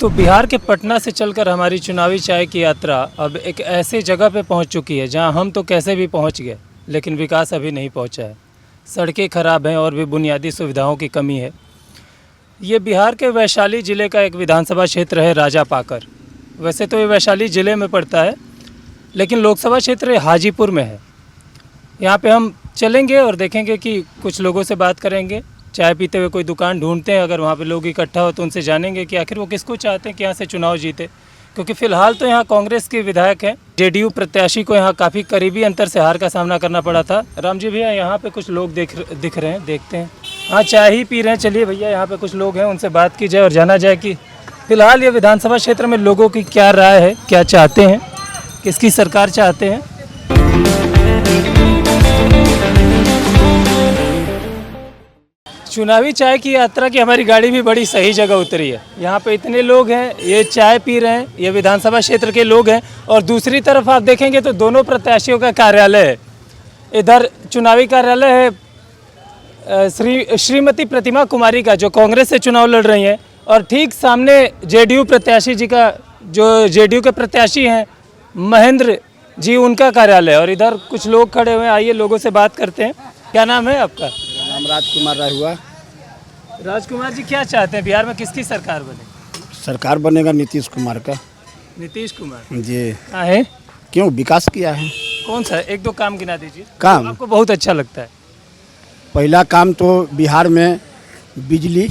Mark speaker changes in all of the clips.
Speaker 1: तो बिहार के पटना से चलकर हमारी चुनावी चाय की यात्रा अब एक ऐसे जगह पे पहुंच चुकी है जहां हम तो कैसे भी पहुंच गए, लेकिन विकास अभी नहीं पहुंचा है। सड़कें खराब हैं और भी बुनियादी सुविधाओं की कमी है। ये बिहार के वैशाली ज़िले का एक विधानसभा क्षेत्र है राजापाकर। वैसे तो ये वैशाली ज़िले में पड़ता है, लेकिन लोकसभा क्षेत्र हाजीपुर में है। यहाँ पे हम चलेंगे और देखेंगे कि कुछ लोगों से बात करेंगे, चाय पीते हुए कोई दुकान ढूंढते हैं। अगर वहाँ पे लोग इकट्ठा हो तो उनसे जानेंगे कि आखिर वो किसको चाहते हैं कि यहाँ से चुनाव जीते, क्योंकि फ़िलहाल तो यहाँ कांग्रेस के विधायक हैं। जेडीयू प्रत्याशी को यहाँ काफ़ी करीबी अंतर से हार का सामना करना पड़ा था। राम जी भैया, यहाँ पे कुछ लोग दिख रहे हैं, देखते हैं। हाँ, चाय ही पी रहे हैं। चलिए भैया, यहाँ पे कुछ लोग हैं, उनसे बात की जाए और जाना जाए कि फ़िलहाल ये विधानसभा क्षेत्र में लोगों की क्या राय है, क्या चाहते हैं, किसकी सरकार चाहते हैं। चुनावी चाय की यात्रा की हमारी गाड़ी भी बड़ी सही जगह उतरी है। यहाँ पे इतने लोग हैं, ये चाय पी रहे हैं, ये विधानसभा क्षेत्र के लोग हैं। और दूसरी तरफ आप देखेंगे तो दोनों प्रत्याशियों का कार्यालय है। इधर चुनावी कार्यालय है श्रीमती प्रतिमा कुमारी का, जो कांग्रेस से चुनाव लड़ रही हैं, और ठीक सामने जेडीयू प्रत्याशी जी का, जो जेडीयू के प्रत्याशी हैं महेंद्र जी, उनका कार्यालय है। और इधर कुछ लोग खड़े हुए हैं, आइए लोगों से बात करते हैं। क्या नाम है आपका?
Speaker 2: नाम राजकुमार रहुआ।
Speaker 1: राजकुमार जी, क्या चाहते हैं बिहार में किसकी सरकार बने?
Speaker 2: सरकार बनेगा नीतीश कुमार का।
Speaker 1: नीतीश कुमार
Speaker 2: जी।
Speaker 1: हाँ है?
Speaker 2: क्यों, विकास किया है।
Speaker 1: कौन सा? एक दो काम गिना दीजिए
Speaker 2: काम
Speaker 1: तो आपको बहुत अच्छा लगता है।
Speaker 2: पहला काम तो बिहार में बिजली,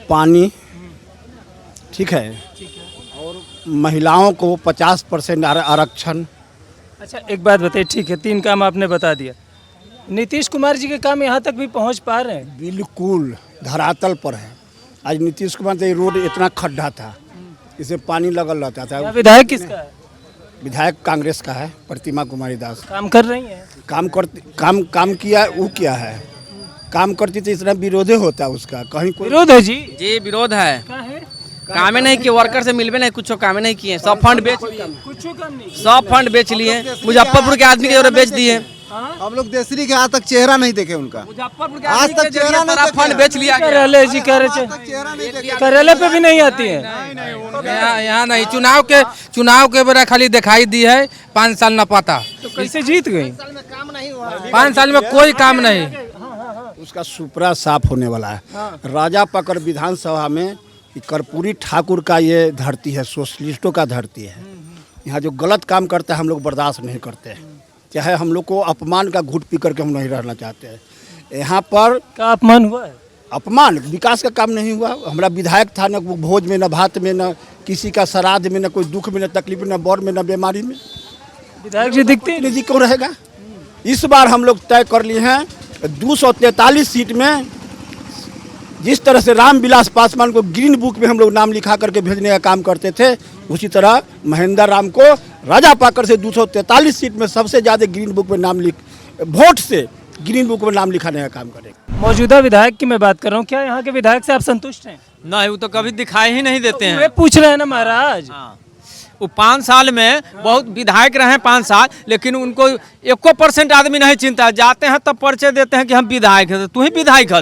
Speaker 2: पानी, ठीक है, और महिलाओं को 50% आरक्षण।
Speaker 1: अच्छा, एक बात बताइए, ठीक है, 3 काम आपने बता दिया। नीतीश कुमार जी के काम यहाँ तक भी पहुँच पा रहे हैं?
Speaker 2: बिल्कुल धरातल पर है। आज नीतीश कुमार तो रोड इतना खड्डा था, इसे पानी लगल रहता था।
Speaker 1: विधायक किसका है?
Speaker 2: विधायक कांग्रेस का है, प्रतिमा कुमारी दास।
Speaker 1: काम कर रही है?
Speaker 2: काम किया, वो किया है, काम करती तो इतना विरोध होता है उसका। कहीं कोई
Speaker 1: विरोध है?
Speaker 3: जी विरोध है।
Speaker 1: क्या है?
Speaker 3: कामे नहीं किए, वर्कर से मिलवे नहीं, कुछ कामे नहीं किए, सब फंड बेच लिए,
Speaker 1: कुछ काम नहीं।
Speaker 3: सब फंड बेच लिए। मुजफ्फरपुर के आदमी के बेच दिए।
Speaker 4: हम लोग देसरी के आज तक चेहरा नहीं देखे उनका।
Speaker 3: मुजफ्फरपुर के
Speaker 4: आज तक चेहरा नहीं देखे।
Speaker 3: फंड बेच लिया गया।
Speaker 1: कार्यालय जी कह रहे
Speaker 4: चेहरा नहीं देखे।
Speaker 1: कार्यालय पे भी नहीं आती है।
Speaker 5: यहाँ नहीं, चुनाव के बेरा खाली दिखाई दी है, 5 साल न पता।
Speaker 1: तो कैसे जीत गई?
Speaker 5: 5 साल में कोई काम नहीं।
Speaker 2: उसका सुपरा साफ होने वाला है। राजापाकर विधानसभा में कर्पूरी ठाकुर का ये धरती है, सोशलिस्टों का धरती है। यहाँ जो गलत काम करता है हम लोग बर्दाश्त नहीं करते हैं, चाहे हम लोग को अपमान का घूट पी करके हम नहीं रहना चाहते हैं। यहाँ पर
Speaker 1: का अपमान हुआ है?
Speaker 2: अपमान, विकास का काम नहीं हुआ। हमारा विधायक था, न भोज में, न भात में, न किसी का श्राद्ध में, न कोई दुख में, न तकलीफ में, न बौर में, न बीमारी में।
Speaker 1: विधायक जी दिखते हैं?
Speaker 2: जी क्यों रहेगा। इस बार हम लोग तय कर लिए हैं 243 सीट में। जिस तरह से रामविलास पासवान को ग्रीन बुक में हम लोग नाम लिखा करके भेजने का काम करते थे, उसी तरह महेंद्र राम को राजापाकर से 243 सीट में सबसे ज़्यादा ग्रीन बुक में नाम वोट से ग्रीन बुक में नाम लिखाने का काम करेंगे।
Speaker 1: मौजूदा विधायक की मैं बात कर रहा हूँ, क्या यहाँ के विधायक से आप संतुष्ट हैं?
Speaker 3: नहीं, वो तो कभी दिखाई ही नहीं देते हैं।
Speaker 1: वे पूछ रहे हैं ना महाराज।
Speaker 3: वो 5 साल में बहुत विधायक रहे 5 साल, लेकिन उनको 1% आदमी नहीं चिंता। जाते हैं तब परिचय देते हैं कि हम विधायक हैं। तो तू ही विधायक है।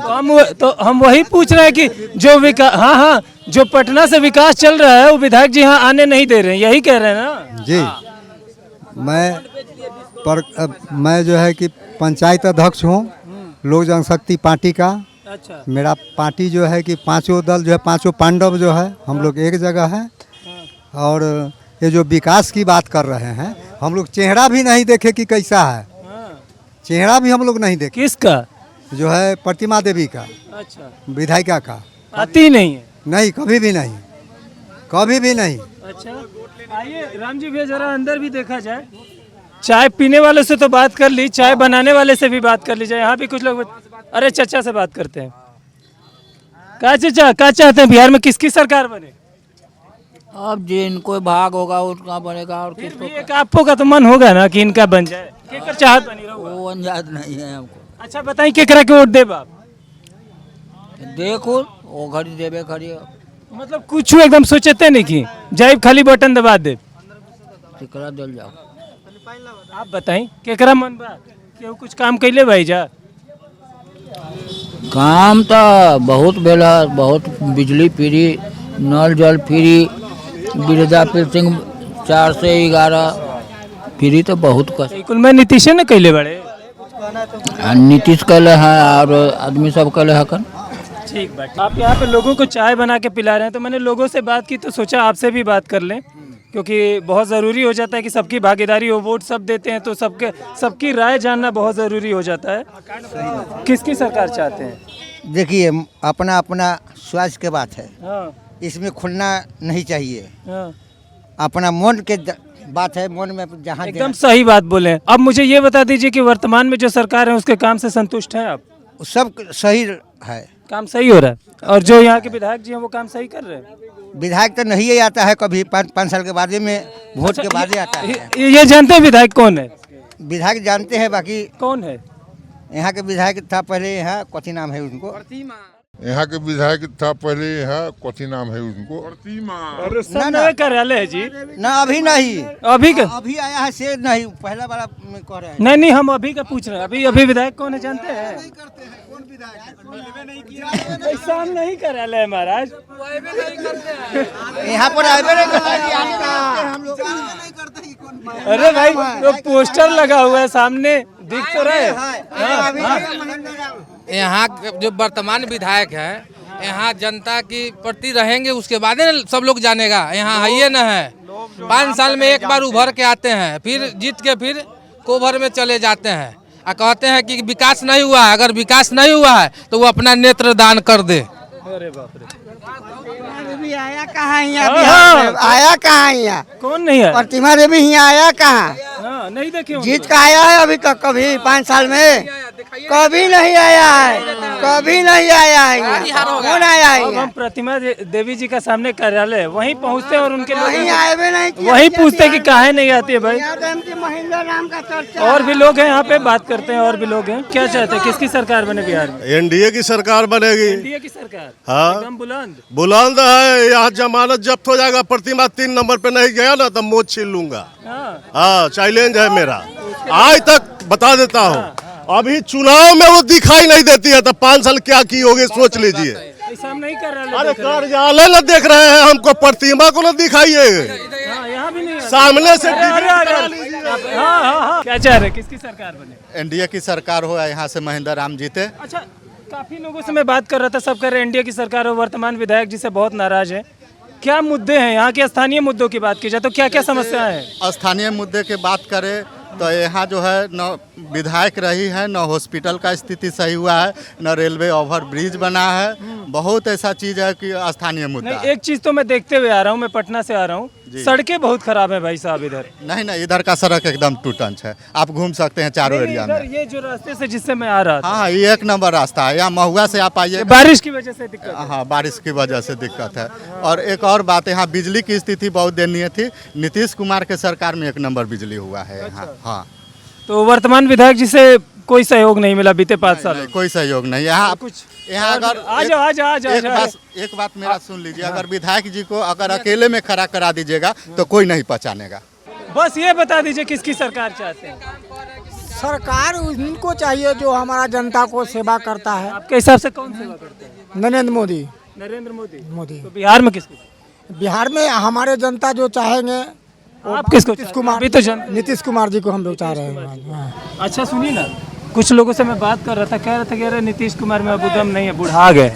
Speaker 1: तो हम वही पूछ रहे हैं कि जो विकास, हाँ, जो पटना से विकास चल रहा है वो विधायक जी यहाँ आने नहीं दे रहे हैं, यही कह रहे हैं ना
Speaker 4: जी। मैं जो है कि पंचायत अध्यक्ष हूँ लोक जनशक्ति पार्टी का।
Speaker 1: अच्छा।
Speaker 4: मेरा पार्टी जो है कि 5 दल जो है, 5 पांडव जो है, हम लोग एक जगह है। और ये जो विकास की बात कर रहे हैं, हम लोग चेहरा भी नहीं देखे कि कैसा है। चेहरा भी हम लोग नहीं देखे।
Speaker 1: किसका? जो
Speaker 4: है प्रतिमा देवी का।
Speaker 1: अच्छा।
Speaker 4: विधायिका का।
Speaker 1: आती नहीं है?
Speaker 4: नहीं, कभी भी नहीं, कभी भी नहीं।
Speaker 1: अच्छा, आइए राम जी भैया, जरा अंदर भी देखा जाए। चाय पीने वाले से तो बात कर ली, चाय बनाने वाले से भी बात कर ली जाए। यहाँ भी कुछ लोग, अरे चचा से बात करते हैं। क्या चचा, क्या चाहते हैं बिहार में किसकी सरकार बने?
Speaker 6: अब जिनको भाग होगा उसका बनेगा। और
Speaker 1: फिर भी एक आपको का तो मन होगा ना कि इनका बन जाए। केकर चाहत बनी रहो?
Speaker 6: वो अंजाद नहीं है हमको।
Speaker 1: अच्छा बताइए, केकरा के वोट देब आप?
Speaker 6: देखो वो घड़ी देवे खड़ी,
Speaker 1: मतलब कुछ एकदम सोचते नहीं कि जाए खाली बटन दबा दे।
Speaker 6: टिकरा दल जाओ।
Speaker 1: आप बताई केकरा मन बा केहू कुछ काम कैले भाई जा?
Speaker 6: काम तो बहुत बेला, बहुत बिजली फ्री नल जल फ्री, वृद्धा पेंशन 4 से 11 फ्री तो बहुत कष्ट।
Speaker 1: कुल में नीतीश ने कैले बड़े।
Speaker 6: नीतीश कले है और आदमी सब कले है कन।
Speaker 1: ठीक बात। आप यहाँ पे लोगों को चाय बना के पिला रहे हैं, तो मैंने लोगों से बात की तो सोचा आपसे भी बात कर लें, क्योंकि बहुत ज़रूरी हो जाता है कि सबकी भागीदारी हो। वोट सब देते हैं तो सबकी राय जानना बहुत ज़रूरी हो जाता है। किसकी सरकार चाहते हैं?
Speaker 7: देखिए, अपना अपना स्वास्थ्य के बात है,
Speaker 1: हाँ
Speaker 7: इसमें खुलना नहीं चाहिए।
Speaker 1: हाँ,
Speaker 7: अपना मन के बात है, मन में जहाँ
Speaker 1: एकदम सही बात बोले। अब मुझे ये बता दीजिए कि वर्तमान में जो सरकार है उसके काम से संतुष्ट हैं आप?
Speaker 7: सब सही है।
Speaker 1: काम सही हो रहा है? और जो यहाँ के विधायक जी हैं वो काम सही कर रहे हैं?
Speaker 7: विधायक तो नहीं ही आता है, कभी 5 साल के बाद में वोट के बाद ही आता है।
Speaker 1: ये जानते हैं विधायक कौन है?
Speaker 7: विधायक जानते हैं, बाकी
Speaker 1: कौन है?
Speaker 7: यहाँ के विधायक था पहले, यहाँ कथी नाम है उनको,
Speaker 8: यहाँ के विधायक था पहले, यहाँ कथी नाम है उनको,
Speaker 1: समन्वय कार्यालय है जी।
Speaker 7: ना अभी नहीं,
Speaker 1: अभी का
Speaker 7: अभी आया है से नहीं, पहला वाला में कह रहे हैं।
Speaker 1: नहीं नहीं, हम अभी का पूछ रहे हैं। अभी विधायक कौन है जानते हैं? ऐसा नहीं कार्यालय है महाराज,
Speaker 7: यहाँ पर आए नहीं।
Speaker 1: अरे भाई तो पोस्टर लगा हुआ है सामने, दिख तो रहा है।
Speaker 5: यहाँ के जो वर्तमान विधायक है, यहाँ जनता की प्रति रहेंगे, उसके बाद ही सब लोग जानेगा। यहाँ है ये न है 5 साल में एक बार उभर के आते हैं, फिर जीत के फिर कोभर में चले जाते हैं और कहते हैं कि विकास नहीं हुआ है। अगर विकास नहीं हुआ है तो वो अपना नेत्र दान कर दे।
Speaker 1: अरे बाप रे,
Speaker 7: देवी आया कहाँ यहाँ बिहार में? आया कहाँ यहाँ?
Speaker 1: कौन नहीं है?
Speaker 7: प्रतिमा देवी यहाँ आया कहाँ?
Speaker 1: हाँ, नहीं देखे
Speaker 7: जीत का आया है अभी तक? कभी 5 साल में कभी नहीं आया है, कभी नहीं आया है यहाँ। कौन आया है
Speaker 1: अब
Speaker 7: यहाँ?
Speaker 1: हम प्रतिमा देवी जी का सामने कार्यालय है, वहीं पहुँचते हैं और उनके
Speaker 7: वहीं आए भी नहीं किया।
Speaker 1: वहीं पूछते हैं कि काहे नहीं आती है भाई।
Speaker 7: यहाँ तो इनकी महिंद्रा नाम का चर्चा।
Speaker 1: और भी लोग हैं यहाँ पे, बात करते हैं। और भी लोग हैं। क्या चाहते हैं, किसकी सरकार बने बिहार में?
Speaker 9: एनडीए की सरकार बनेगी।
Speaker 1: एनडीए की सरकार?
Speaker 9: हाँ।
Speaker 1: एकदम बुलंद
Speaker 9: बुलंद है। यहाँ जमानत जब्त हो जाएगा, प्रतिमा 3 नंबर पे नहीं गया ना तो मोच छीन लूंगा। हाँ, चैलेंज है मेरा। आज तक बता देता हूँ, अभी चुनाव में वो दिखाई नहीं देती है तो 5 साल क्या की होगी सोच लीजिए।
Speaker 1: नहीं कर
Speaker 9: अरे कार्यालय न देख रहे हैं, हमको प्रतिमा को न दिखाइए,
Speaker 1: यहाँ भी नहीं।
Speaker 9: सामने से
Speaker 1: क्या चाह रहे, किसकी सरकार बने?
Speaker 10: एनडीए की सरकार हो, यहाँ से महेंद्र राम जीते।
Speaker 1: अच्छा, काफी लोगों से मैं बात कर रहा था, सब कह रहे एनडीए की सरकार हो। वर्तमान विधायक जी से बहुत नाराज है। क्या मुद्दे हैं यहाँ के? स्थानीय मुद्दों की बात की जाए तो क्या क्या समस्याएं हैं?
Speaker 10: स्थानीय मुद्दे की बात करें तो यहाँ जो है न विधायक रही है, न हॉस्पिटल का स्थिति सही हुआ है, न रेलवे ओवर ब्रिज बना है। बहुत ऐसा चीज़ है कि स्थानीय मुद्दा है।
Speaker 1: एक चीज़ तो मैं देखते हुए आ रहा हूँ, मैं पटना से आ रहा हूँ, सड़कें बहुत खराब है भाई साहब इधर।
Speaker 10: नहीं, इधर का सड़क एकदम टूटंच है, आप घूम सकते हैं चारों एरिया में।
Speaker 1: ये जो रास्ते से जिससे मैं आ रहा था,
Speaker 10: हाँ, ये 1 नंबर रास्ता है। यहाँ महुआ से आप आइए,
Speaker 1: बारिश की वजह से दिक्कत है।
Speaker 10: हाँ, बारिश की वजह से दिक्कत है। और एक और बात, यहाँ बिजली की स्थिति बहुत दयनीय थी। नीतीश कुमार के सरकार में 1 नंबर बिजली हुआ है यहाँ। हाँ,
Speaker 1: तो वर्तमान विधायक जी से कोई सहयोग नहीं मिला बीते 5 साल?
Speaker 10: कोई सहयोग नहीं। यहाँ यहाँ अगर एक बात मेरा सुन लीजिए, अगर विधायक जी को अगर अकेले में खड़ा करा दीजिएगा तो कोई नहीं पहचानेगा।
Speaker 1: बस ये बता दीजिए किसकी सरकार चाहते हैं?
Speaker 11: सरकार उनको चाहिए जो हमारा जनता को सेवा करता है।
Speaker 1: आपके हिसाब से कौन सेवा करते हैं?
Speaker 11: नरेंद्र मोदी।
Speaker 1: नरेंद्र मोदी। तो
Speaker 11: बिहार
Speaker 1: में किसको?
Speaker 11: बिहार में हमारे जनता जो चाहेंगे,
Speaker 1: आप किसको?
Speaker 11: नीतीश कुमार।
Speaker 1: अभी तो
Speaker 11: नीतीश कुमार जी को हम लोग चाह रहे हैं।
Speaker 1: अच्छा सुनिए ना, कुछ लोगों से मैं बात कर रहा था, कह रहे थे कि अरे नीतीश कुमार में अब दम नहीं है, बुढ़ा गए।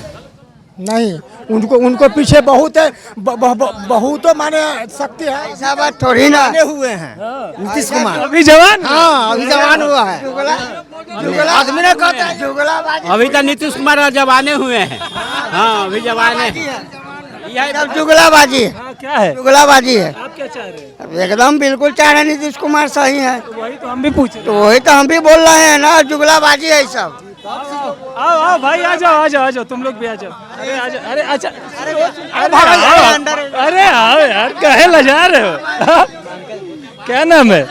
Speaker 11: नहीं, उनको पीछे बहुत है, बहुत माने शक्ति है।
Speaker 7: ऐसा बात थोड़ी ना
Speaker 11: हुए हैं
Speaker 7: नीतीश कुमार।
Speaker 1: अभी जवान?
Speaker 11: हाँ, अभी जवान हुआ है।
Speaker 7: आदमी ने कहता है जुगलाबाजी।
Speaker 6: अभी तो नीतीश कुमार जवाने हुए हैं। हाँ, अभी जवाने।
Speaker 7: जुगलाबाजी।
Speaker 1: हाँ, क्या है?
Speaker 7: जुगलाबाजी है।
Speaker 1: आप क्या चाह रहे हैं?
Speaker 7: एकदम बिल्कुल चाह रहे हैं नीतीश कुमार सही है।
Speaker 1: वही तो हम भी पूछ रहे
Speaker 7: तो वही तो हम भी बोल रहे हैं ना, जुगलाबाजी है सब।
Speaker 1: आओ भाई, आ जाओ, तुम लोग भी आ जाओ। अरे आ जाओ। अरे अच्छा, अरे आओ यार, काहे लजा रहे हो? क्या नाम है?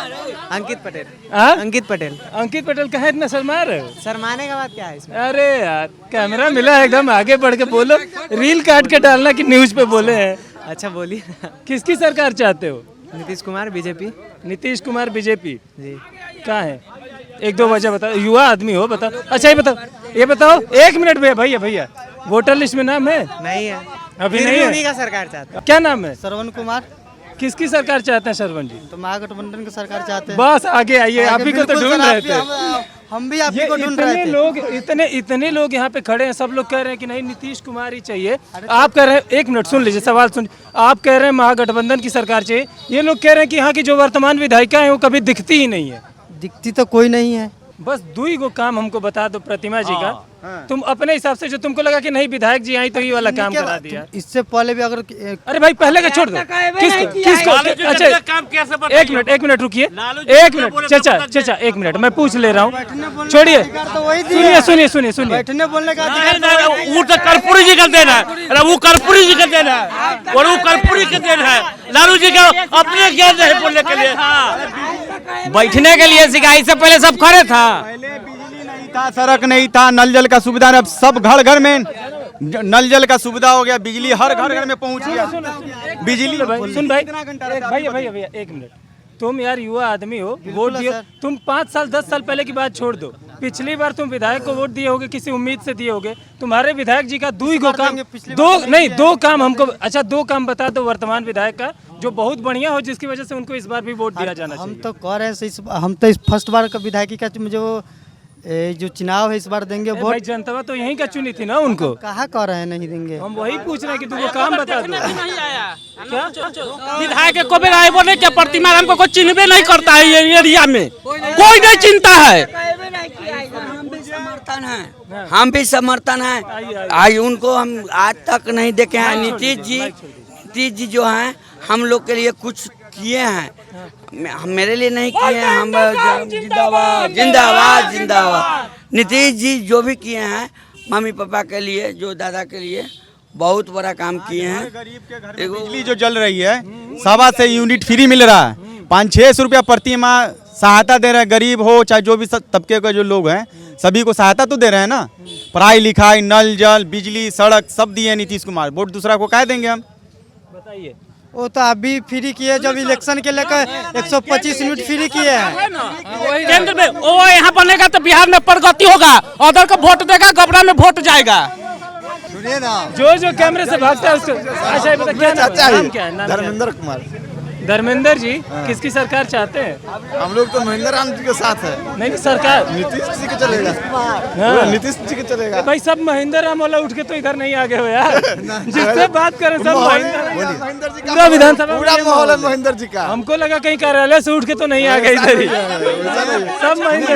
Speaker 12: अंकित पटेल।
Speaker 1: अंकित पटेल कहे इतना शर्मा रहे हो?
Speaker 12: शर्माने का बात क्या है इसमें?
Speaker 1: अरे यार, कैमरा मिला है, एकदम आगे बढ़ के बोलो। रील काट के डालना कि न्यूज पे बोले हैं।
Speaker 12: अच्छा बोलिए।
Speaker 1: किसकी सरकार चाहते हो?
Speaker 12: नीतीश कुमार बीजेपी।
Speaker 1: नीतीश कुमार बीजेपी
Speaker 12: जी।
Speaker 1: कहाँ है? 1-2 वजह बताओ, युवा आदमी हो, बताओ। अच्छा ये बताओ 1 मिनट भैया, वोटर लिस्ट में नाम है?
Speaker 12: नहीं है।
Speaker 1: अभी
Speaker 12: फिर
Speaker 1: नहीं
Speaker 12: भी
Speaker 1: है।
Speaker 12: उन्हीं का सरकार चाहता है।
Speaker 1: क्या नाम है?
Speaker 7: श्रवण कुमार।
Speaker 1: किसकी सरकार चाहते हैं श्रवण जी?
Speaker 7: तो महागठबंधन की सरकार चाहते हैं।
Speaker 1: बस आगे आइए, आप ही को तो
Speaker 7: बिल्कुल
Speaker 1: ढूंढ
Speaker 7: सर,
Speaker 1: रहे
Speaker 7: आप ही-
Speaker 1: थे।
Speaker 7: हम भी आप ही
Speaker 1: ये
Speaker 7: को ढूंढ रहे
Speaker 1: इतने
Speaker 7: थे।
Speaker 1: इतने लोग यहाँ पे खड़े हैं, सब लोग कह रहे हैं कि नहीं नीतीश कुमार ही चाहिए। आप कह रहे हैं, एक मिनट सुन लीजिए, सवाल सुन। आप कह रहे हैं महागठबंधन की सरकार चाहिए, ये लोग कह रहे हैं कि यहाँ की जो वर्तमान विधायिका है वो कभी दिखती ही नहीं है।
Speaker 7: दिखती तो कोई नहीं है।
Speaker 1: बस दो ही गो काम हमको बता दो प्रतिमा जी का। तुम अपने हिसाब से जो तुमको लगा कि नहीं विधायक जी आई तो ये वाला काम करा दिया।
Speaker 7: इससे पहले भी अगर
Speaker 1: अरे भाई पहले का छोड़ दो, किसको अच्छा एक मिनट रुकिए, एक मिनट चाचा एक मिनट मैं पूछ ले रहा हूँ, छोड़िए, सुनिए
Speaker 7: बैठने बोलने का
Speaker 3: वो तो कर्पूरी जी का देना है, अरे वो कर्पूरी जी का देना है, और वो कर्पूरी का देना है। लालू जी का अपने ज्ञान है बोलने के लिए, बैठने के लिए सिखाई, इससे पहले सब खड़े था।
Speaker 13: था, सड़क नहीं था, नल जल का सुविधा नहीं, अब सब घर घर में नल जल का सुविधा हो गया, बिजली हर घर घर में पहुंच गया। बिजली
Speaker 1: सुन भाई, भैया एक मिनट, तुम यार युवा आदमी हो, वोट दियो। तुम 5 साल 10 साल पहले की बात छोड़ दो, पिछली बार तुम विधायक को वोट दिए होगे, किसी उम्मीद से दिए होगे। तुम्हारे विधायक जी का दो काम हमको, अच्छा 2 काम बता दो वर्तमान विधायक का जो बहुत बढ़िया हो, जिसकी वजह से उनको इस बार भी वोट दिया जाना चाहिए।
Speaker 7: हम तो कह रहे हैं, हम तो इस फर्स्ट बार का विधायकी का जो जो चुनाव है इस बार देंगे वोट।
Speaker 1: भाई जनता तो यहीं का चुनी थी ना उनको।
Speaker 7: कहाँ कह रहे हैं नहीं देंगे?
Speaker 1: हम वही पूछ रहे हैं कि 2 काम बता दो।
Speaker 3: विधायक को भी राय बोले क्या प्रतिमा हमको कोई चिन्हबे नहीं करता है, ये एरिया में कोई नहीं चिंता है।
Speaker 14: हम भी समर्थन है, आई उनको हम आज तक नहीं देखे हैं। नीतीश जी जो हैं हम लोग के लिए कुछ किए हैं, मेरे लिए नहीं किए हैं। हम जिंदाबाद जिंदाबाद जिंदाबाद। नीतीश जी जो भी किए हैं मम्मी पापा के लिए, जो दादा के लिए बहुत बड़ा काम किए हैं।
Speaker 13: बिजली जो जल रही है 1.25 से यूनिट फ्री मिल रहा है, 500-600 रुपया प्रति माह सहायता दे रहे हैं। गरीब हो चाहे जो भी तबके के जो लोग हैं सभी को सहायता तो दे रहे हैं ना। पढ़ाई लिखाई, नल जल, बिजली, सड़क सब दिए नीतीश कुमार। वोट दूसरा को कह देंगे हम?
Speaker 1: बताइए।
Speaker 7: वो तो अभी फ्री किए, जब इलेक्शन के लेकर 125 यूनिट फ्री किए हैं।
Speaker 3: केंद्र में वो यहाँ बनेगा तो बिहार में प्रगति होगा, उधर को वोट देगा, गबरा में वोट जाएगा।
Speaker 13: सुनिए ना,
Speaker 1: जो कैमरे से भागता है उसको। अच्छा बता क्या नाम क्या है?
Speaker 13: धर्मेंद्र कुमार।
Speaker 1: धर्मेंद्र जी किसकी सरकार चाहते हैं?
Speaker 13: हम लोग तो महेंद्र राम जी के साथ है।
Speaker 1: नहीं सरकार
Speaker 13: नीतीश जी के चलेगा।
Speaker 1: हाँ।
Speaker 13: नीतीश जी के चलेगा।
Speaker 1: भाई सब महेंद्र राम वाला उठ के तो इधर नहीं आ गए हो यार। जिससे बात करें सब
Speaker 13: महेंद्र जी
Speaker 1: पूरा विधानसभा
Speaker 13: पूरा माहौल है महेंद्र जी का।
Speaker 1: हमको लगा कहीं कार्यालय से उठ के तो नहीं आ गए इधर ही। सब महेंद्र।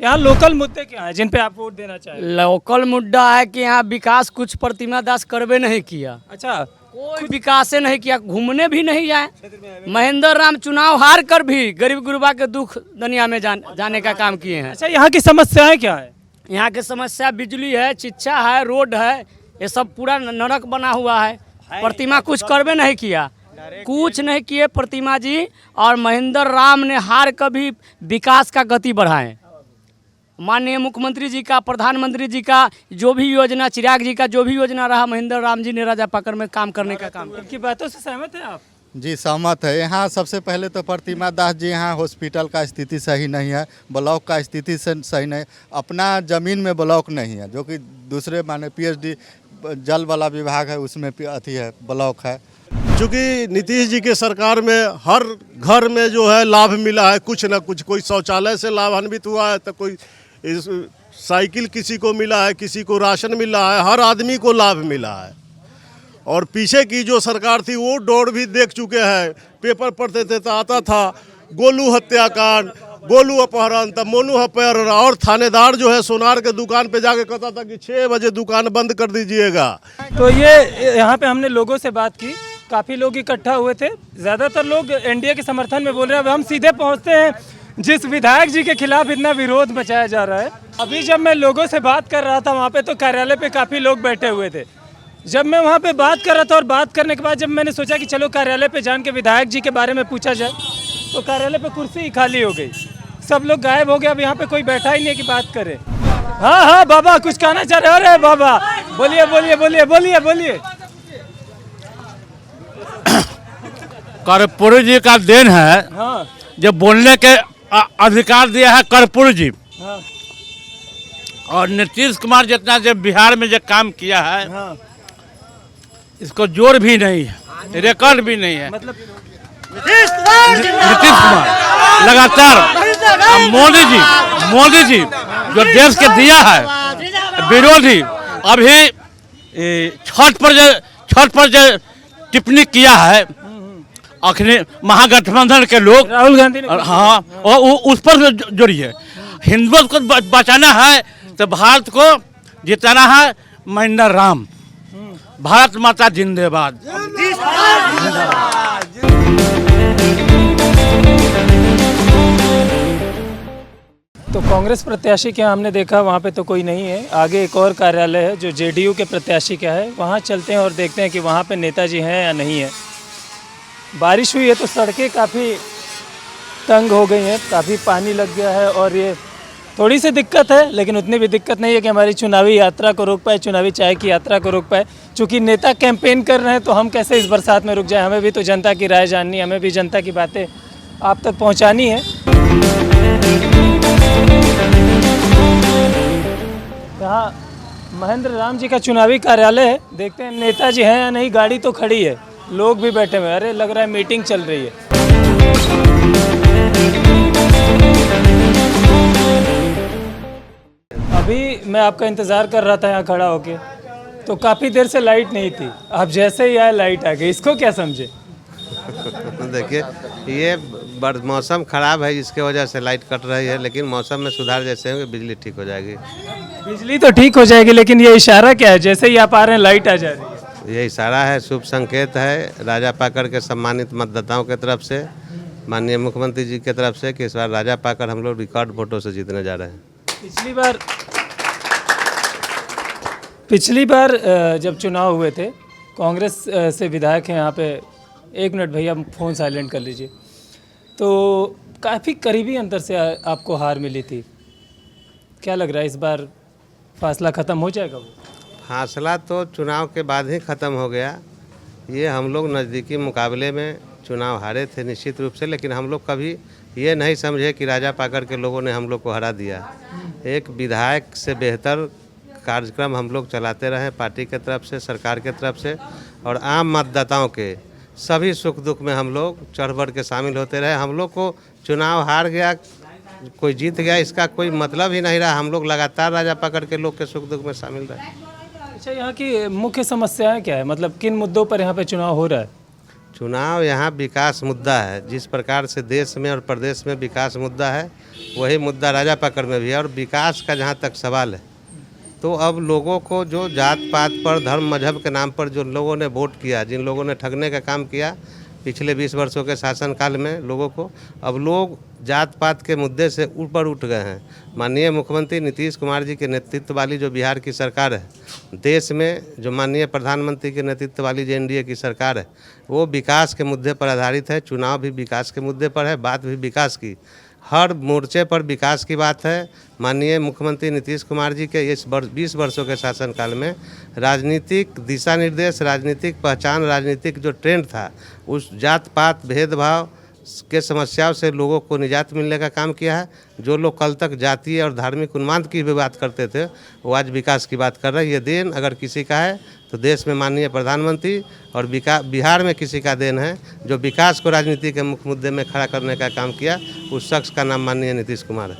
Speaker 1: यहाँ लोकल मुद्दे क्या है जिन पे आप वोट देना चाहें?
Speaker 6: लोकल मुद्दा है कि यहाँ विकास कुछ प्रतिमा दास करवे नहीं किया।
Speaker 1: अच्छा,
Speaker 6: कोई विकास नहीं किया, घूमने भी नहीं जाए। महेंद्र राम चुनाव हार कर भी गरीब गुरबा के दुख दुनिया में जाने का काम किए हैं।
Speaker 1: अच्छा यहाँ की समस्याएं क्या है?
Speaker 6: यहाँ की समस्या बिजली है, शिक्षा है, रोड है, ये सब पूरा नरक बना हुआ है। प्रतिमा कुछ करवे नहीं किया, कुछ नहीं किए प्रतिमा जी। और महेंद्र राम ने हार कर भी विकास का गति बढ़ाए। माननीय मुख्यमंत्री जी का, प्रधानमंत्री जी का जो भी योजना, चिराग जी का जो भी योजना रहा, महेंद्र राम जी ने राजा पकड़ में काम करने का काम।
Speaker 1: इनकी बातों से सहमत है आप?
Speaker 10: जी सहमत है। यहाँ सबसे पहले तो प्रतिमा दास जी, यहाँ हॉस्पिटल का स्थिति सही नहीं है, ब्लॉक का स्थिति सही नहीं, अपना ज़मीन में ब्लॉक नहीं है, जो कि दूसरे माने PhD जल वाला विभाग है उसमें अथी है, ब्लॉक है।
Speaker 9: चूँकि नीतीश जी के सरकार में हर घर में जो है लाभ मिला है, कुछ ना कुछ, कोई शौचालय से लाभान्वित हुआ है तो कोई साइकिल किसी को मिला है, किसी को राशन मिला है, हर आदमी को लाभ मिला है। और पीछे की जो सरकार थी वो दौड़ भी देख चुके हैं, पेपर पढ़ते थे तो आता था गोलू हत्याकांड, गोलू अपहरण, तब मोनू अपहरण, और थानेदार जो है सोनार के दुकान पे जाके कहता था कि 6 बजे दुकान बंद कर दीजिएगा।
Speaker 1: तो ये यहाँ पे हमने लोगों से बात की, काफ़ी लोग इकट्ठा हुए थे, ज़्यादातर लोग एनडीए के समर्थन में बोल रहे हैं। अब हम सीधे पहुँचते हैं जिस विधायक जी के खिलाफ इतना विरोध मचाया जा रहा है। अभी जब मैं लोगों से बात कर रहा था वहाँ पे, तो कार्यालय पे काफ़ी लोग बैठे हुए थे। जब मैं वहाँ पे बात कर रहा था और बात करने के बाद जब मैंने सोचा कि चलो कार्यालय पे जान के विधायक जी के बारे में पूछा जाए, तो कार्यालय पे कुर्सी ही खाली हो गई, सब लोग गायब हो गए। अब यहाँ पे कोई बैठा ही नहीं कि बात करे। हाँ बाबा कुछ कहना चाह रहे हो? अरे बाबा बोलिए बोलिए बोलिए बोलिए बोलिए।
Speaker 3: कर्पूरी जी का देन है।
Speaker 1: हाँ।
Speaker 3: जो बोलने के अधिकार दिया है कर्पूरी जी।
Speaker 1: हाँ।
Speaker 3: और नीतीश कुमार जितना जो बिहार में जो काम किया है,
Speaker 1: हाँ।
Speaker 3: इसको जोड़ भी नहीं है, रिकॉर्ड भी नहीं है।
Speaker 1: मतलब
Speaker 3: नीतीश कुमार लगातार मोदी जी जो देश के दिया है विरोधी, अभी छठ पर जो टिप्पणी किया है अखिले महागठबंधन के लोग,
Speaker 1: राहुल गांधी ने
Speaker 3: हाँ, और उस पर जोड़िए। हिंदुत्व को बचाना है तो भारत को जिताना है, महेंद्र राम, भारत माता जिंदाबाद।
Speaker 1: तो कांग्रेस प्रत्याशी के यहाँ हमने देखा वहाँ पे तो कोई नहीं है। आगे एक और कार्यालय है जो जेडीयू के प्रत्याशी का है, वहाँ चलते हैं और देखते हैं कि वहाँ पे नेताजी हैं या नहीं है। बारिश हुई है तो सड़कें काफ़ी तंग हो गई हैं, काफ़ी पानी लग गया है और ये थोड़ी सी दिक्कत है, लेकिन उतनी भी दिक्कत नहीं है कि हमारी चुनावी यात्रा को रोक पाए, चुनावी चाय की यात्रा को रोक पाए। चूँकि नेता कैंपेन कर रहे हैं तो हम कैसे इस बरसात में रुक जाए, हमें भी तो जनता की राय जाननी है, हमें भी जनता की बातें आप तक पहुँचानी है। यहाँ महेंद्र राम जी का चुनावी कार्यालय है, देखते हैं नेताजी हैं या नहीं। गाड़ी तो खड़ी है, लोग भी बैठे हुए हैं, अरे लग रहा है मीटिंग चल रही है। अभी मैं आपका इंतज़ार कर रहा था यहाँ खड़ा होके, तो काफ़ी देर से लाइट नहीं थी, अब जैसे ही आए लाइट आ गई, इसको क्या समझे?
Speaker 15: देखिए ये मौसम ख़राब है, इसके वजह से लाइट कट रही है, लेकिन मौसम में सुधार जैसे होंगे बिजली ठीक हो जाएगी।
Speaker 1: बिजली तो ठीक हो जाएगी, लेकिन ये इशारा क्या है, जैसे ही आप आ रहे हैं लाइट आ जा रही है?
Speaker 15: ये इशारा है, शुभ संकेत है राजा पाकर के सम्मानित मतदाताओं की तरफ से, माननीय मुख्यमंत्री जी की तरफ से कि इस बार राजा पाकर हम लोग रिकॉर्ड वोटों से जीतने जा रहे हैं। पिछली बार जब चुनाव हुए थे, कांग्रेस से विधायक हैं यहाँ पे, एक मिनट भैया फ़ोन साइलेंट कर लीजिए, तो काफ़ी करीबी अंतर से आपको हार मिली थी। क्या लग रहा है इस बार फासला ख़त्म हो जाएगा? वो फासला तो चुनाव के बाद ही ख़त्म हो गया। ये हम लोग नज़दीकी मुकाबले में चुनाव हारे थे निश्चित रूप से, लेकिन हम लोग कभी ये नहीं समझे कि राजा पाकर के लोगों ने हम लोग को हरा दिया। एक विधायक से बेहतर कार्यक्रम हम लोग चलाते रहे पार्टी के तरफ से, सरकार के तरफ से, और आम मतदाताओं के सभी सुख दुख में हम लोग चढ़ बढ़ के शामिल होते रहे। हम लोग को चुनाव हार गया, कोई जीत गया, इसका कोई मतलब ही नहीं रहा। हम लोग लगातार राजा पाकर के लोग के सुख दुख में शामिल रहे।
Speaker 1: अच्छा, यहाँ की मुख्य समस्याएं क्या है, मतलब किन मुद्दों पर यहाँ पे चुनाव हो रहा है?
Speaker 15: चुनाव यहाँ विकास मुद्दा है। जिस प्रकार से देश में और प्रदेश में विकास मुद्दा है, वही मुद्दा राजा पाकर में भी है। और विकास का जहाँ तक सवाल है, तो अब लोगों को जो जात पात पर, धर्म मजहब के नाम पर जो लोगों ने वोट किया, जिन लोगों ने ठगने का काम किया पिछले 20 वर्षों के शासनकाल में लोगों को, अब लोग जात पात के मुद्दे से ऊपर उठ गए हैं। माननीय मुख्यमंत्री नीतीश कुमार जी के नेतृत्व वाली जो बिहार की सरकार है, देश में जो माननीय प्रधानमंत्री के नेतृत्व वाली जो एनडीए की सरकार है, वो विकास के मुद्दे पर आधारित है। चुनाव भी विकास के मुद्दे पर है, बात भी विकास की, हर मोर्चे पर विकास की बात है। माननीय मुख्यमंत्री नीतीश कुमार जी के इस 20 वर्षों के शासनकाल में राजनीतिक दिशा निर्देश, राजनीतिक पहचान, राजनीतिक जो ट्रेंड था, उस जात पात भेदभाव के समस्याओं से लोगों को निजात मिलने का काम किया है। जो लोग कल तक जातीय और धार्मिक उन्माद की भी बात करते थे, वो आज विकास की बात कर रहे हैं। ये देन अगर किसी का है तो देश में माननीय प्रधानमंत्री, और बिहार में किसी का देन है जो विकास को राजनीति के मुख्य मुद्दे में खड़ा करने का काम किया। उस शख्स का नाम माननीय नीतीश कुमार है।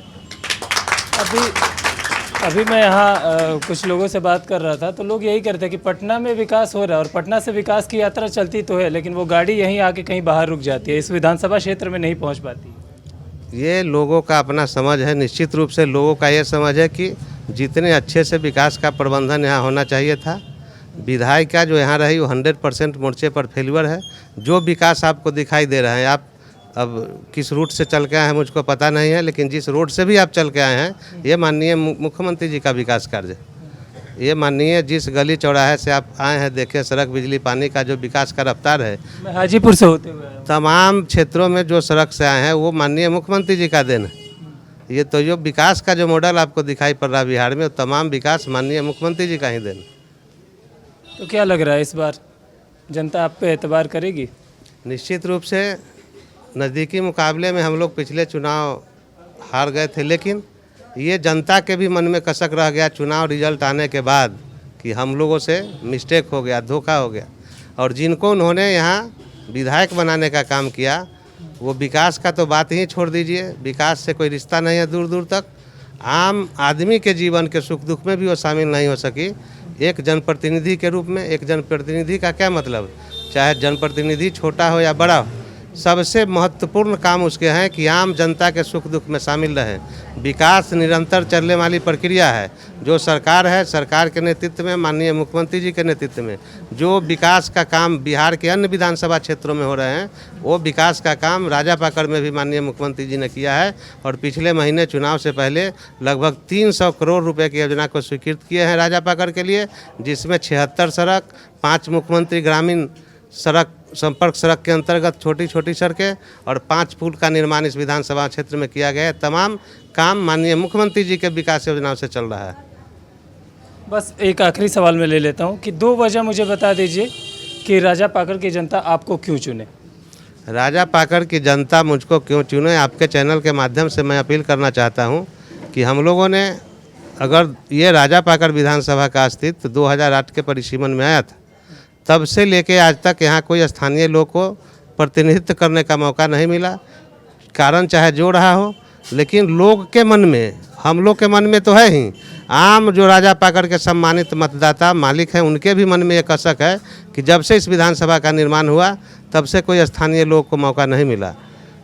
Speaker 1: अभी मैं यहाँ कुछ लोगों से बात कर रहा था, तो लोग यही कहते हैं कि पटना में विकास हो रहा है और पटना से विकास की यात्रा चलती तो है, लेकिन वो गाड़ी यहीं आके कहीं बाहर रुक जाती है, इस विधानसभा क्षेत्र में नहीं पहुँच पाती।
Speaker 15: ये लोगों का अपना समझ है। निश्चित रूप से लोगों का ये समझ है कि जितने अच्छे से विकास का प्रबंधन यहाँ होना चाहिए था, विधायिका जो यहाँ रही वो 100% मोर्चे पर फेल्यूर है। जो विकास आपको दिखाई दे रहा है, आप अब किस रूट से चल के आए हैं मुझको पता नहीं है, लेकिन जिस रोड से भी आप चल के आए हैं, ये माननीय मुख्यमंत्री जी का विकास कार्य है। ये माननीय जिस गली चौराहे से आप आए हैं, देखे सड़क, बिजली, पानी का जो विकास का रफ्तार है,
Speaker 1: मैं हाजीपुर से होते हुए
Speaker 15: तमाम क्षेत्रों में जो सड़क से आए हैं वो माननीय मुख्यमंत्री जी का देन है। ये तो जो विकास का जो मॉडल आपको दिखाई पड़ रहा है बिहार में, तमाम विकास माननीय मुख्यमंत्री जी का ही देन है।
Speaker 1: तो क्या लग रहा है इस बार जनता आप पे एतबार करेगी?
Speaker 15: निश्चित रूप से नज़दीकी मुकाबले में हम लोग पिछले चुनाव हार गए थे, लेकिन ये जनता के भी मन में कसक रह गया चुनाव रिजल्ट आने के बाद कि हम लोगों से मिस्टेक हो गया, धोखा हो गया। और जिनको उन्होंने यहाँ विधायक बनाने का काम किया, वो विकास का तो बात ही छोड़ दीजिए, विकास से कोई रिश्ता नहीं है दूर दूर तक। आम आदमी के जीवन के सुख दुख में भी वो शामिल नहीं हो सकी। एक जनप्रतिनिधि के रूप में, एक जनप्रतिनिधि का क्या मतलब, चाहे जनप्रतिनिधि छोटा हो या बड़ा हो, सबसे महत्वपूर्ण काम उसके हैं कि आम जनता के सुख दुख में शामिल रहे। विकास निरंतर चलने वाली प्रक्रिया है। जो सरकार है, सरकार के नेतृत्व में, माननीय मुख्यमंत्री जी के नेतृत्व में जो विकास का काम बिहार के अन्य विधानसभा क्षेत्रों में हो रहे हैं, वो विकास का काम राजापाकड़ में भी माननीय मुख्यमंत्री जी ने किया है। और पिछले महीने चुनाव से पहले लगभग 300 करोड़ रुपए की योजना को स्वीकृत किए हैं राजापाकड़ के लिए, जिसमें 76 सड़क, 5 मुख्यमंत्री ग्रामीण सड़क संपर्क सड़क के अंतर्गत छोटी छोटी सड़कें और 5 पुल का निर्माण इस विधानसभा क्षेत्र में किया गया है। तमाम काम माननीय मुख्यमंत्री जी के विकास योजनाओं से चल रहा है।
Speaker 1: बस एक आखिरी सवाल मैं ले लेता हूँ कि 2 वजह मुझे बता दीजिए कि राजापाकड़ की जनता आपको क्यों चुने।
Speaker 15: राजापाकड़ की जनता मुझको क्यों चुने, आपके चैनल के माध्यम से मैं अपील करना चाहता हूँ कि हम लोगों ने, अगर ये राजापाकड़ विधानसभा का अस्तित्व 2008 के परिसीमन में आया था, तब से लेके आज तक यहाँ कोई स्थानीय लोग को प्रतिनिधित्व करने का मौका नहीं मिला। कारण चाहे जो रहा हो, लेकिन लोग के मन में, हम लोग के मन में तो है ही, आम जो राजापाकड़ के सम्मानित मतदाता मालिक हैं, उनके भी मन में एक कसक है कि जब से इस विधानसभा का निर्माण हुआ तब से कोई स्थानीय लोग को मौका नहीं मिला।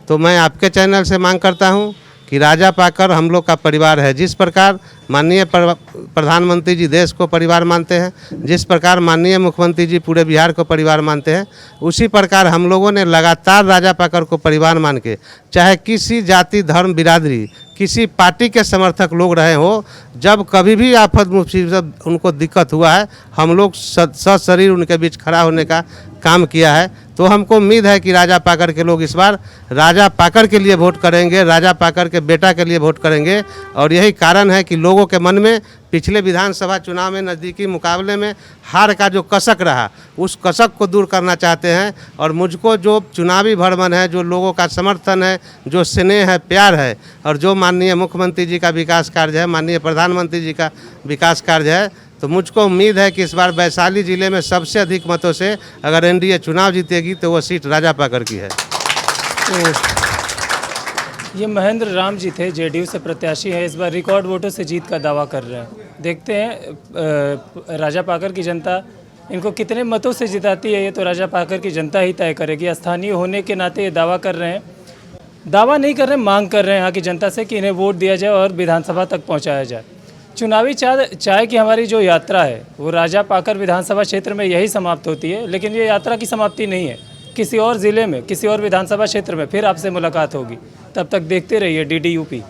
Speaker 15: तो मैं आपके चैनल से मांग करता हूँ कि राजापाकड़ हम लोग का परिवार है। जिस प्रकार माननीय प्रधानमंत्री जी देश को परिवार मानते हैं, जिस प्रकार माननीय मुख्यमंत्री जी पूरे बिहार को परिवार मानते हैं, उसी प्रकार हम लोगों ने लगातार राजापाकड़ को परिवार मान के, चाहे किसी जाति धर्म बिरादरी किसी पार्टी के समर्थक लोग रहे हो, जब कभी भी आफत मुसीबत उनको दिक्कत हुआ है, हम लोग सशरीर उनके बीच खड़ा होने का काम किया है। तो हमको उम्मीद है कि राजापाकड़ के लोग इस बार राजापाकड़ के लिए वोट करेंगे, राजापाकड़ के बेटा के लिए वोट करेंगे। और यही कारण है कि लोगों के मन में पिछले विधानसभा चुनाव में नज़दीकी मुकाबले में हार का जो कसक रहा, उस कसक को दूर करना चाहते हैं। और मुझको जो चुनावी भरमन है, जो लोगों का समर्थन है, जो स्नेह है, प्यार है, और जो माननीय मुख्यमंत्री जी का विकास कार्य है, माननीय प्रधानमंत्री जी का विकास कार्य है, तो मुझको उम्मीद है कि इस बार वैशाली जिले में सबसे अधिक मतों से अगर एनडीए चुनाव जीतेगी तो वो सीट राजापाकड़ की है।
Speaker 1: तो ये महेंद्र राम जी थे, जेडीयू से प्रत्याशी हैं, इस बार रिकॉर्ड वोटों से जीत का दावा कर रहे हैं। देखते हैं राजापाकड़ की जनता इनको कितने मतों से जिताती है, ये तो राजापाकड़ की जनता ही तय करेगी। स्थानीय होने के नाते ये दावा कर रहे हैं, दावा नहीं कर रहे हैं, मांग कर रहे हैं यहाँ की जनता से कि इन्हें वोट दिया जाए और विधानसभा तक पहुँचाया जाए। चुनावी चाय की हमारी जो यात्रा है वो राजापाकड़ विधानसभा क्षेत्र में यही समाप्त होती है, लेकिन ये यात्रा की समाप्ति नहीं है। किसी और ज़िले में, किसी और विधानसभा क्षेत्र में फिर आपसे मुलाकात होगी। तब तक देखते रहिए DD UP।